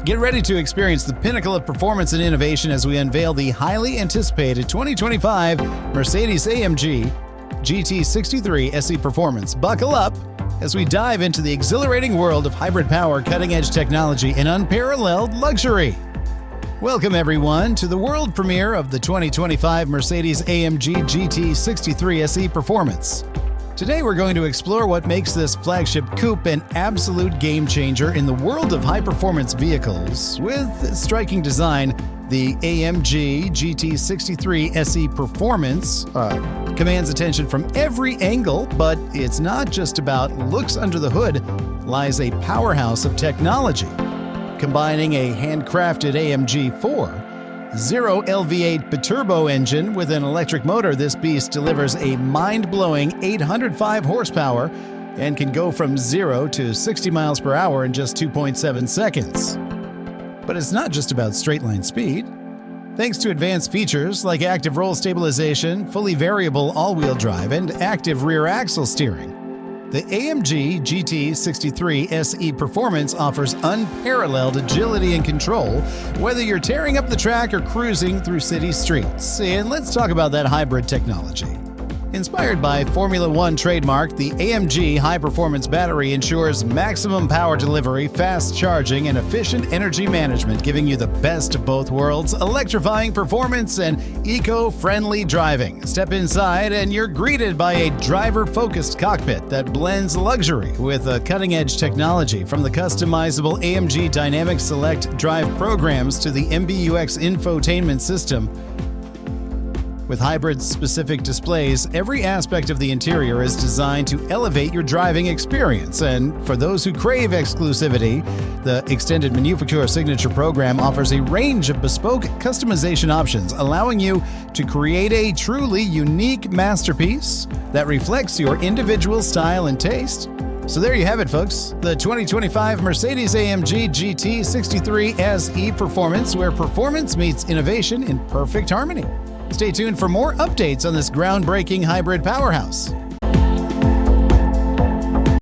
Get ready to experience the pinnacle of performance and innovation as we unveil the highly anticipated 2025 Mercedes-AMG GT 63 SE Performance. Buckle up as we dive into the exhilarating world of hybrid power, cutting-edge technology, and unparalleled luxury. Welcome, everyone, to the world premiere of the 2025 Mercedes-AMG GT 63 SE Performance. Today, we're going to explore what makes this flagship coupe an absolute game-changer in the world of high-performance vehicles. With its striking design, the AMG GT 63 SE Performance commands attention from every angle, but it's not just about looks. Under the hood lies a powerhouse of technology. Combining a handcrafted AMG 4.0 LV8 biturbo engine with an electric motor, this beast delivers a mind-blowing 805 horsepower and can go from 0 to 60 miles per hour in just 2.7 seconds. But it's not just about straight-line speed. Thanks to advanced features like active roll stabilization, fully variable all-wheel drive, and active rear axle steering, the AMG GT 63 SE Performance offers unparalleled agility and control, whether you're tearing up the track or cruising through city streets. And let's talk about that hybrid technology. Inspired by Formula One trademark, the AMG high-performance battery ensures maximum power delivery, fast charging, and efficient energy management, giving you the best of both worlds, electrifying performance and eco-friendly driving. Step inside and you're greeted by a driver-focused cockpit that blends luxury with a cutting-edge technology, from the customizable AMG Dynamic Select drive programs to the MBUX infotainment system. With hybrid-specific displays, every aspect of the interior is designed to elevate your driving experience. And for those who crave exclusivity, the Extended Manufacturer Signature program offers a range of bespoke customization options, allowing you to create a truly unique masterpiece that reflects your individual style and taste. So there you have it, folks. The 2025 Mercedes-AMG GT 63 SE Performance, where performance meets innovation in perfect harmony. Stay tuned for more updates on this groundbreaking hybrid powerhouse.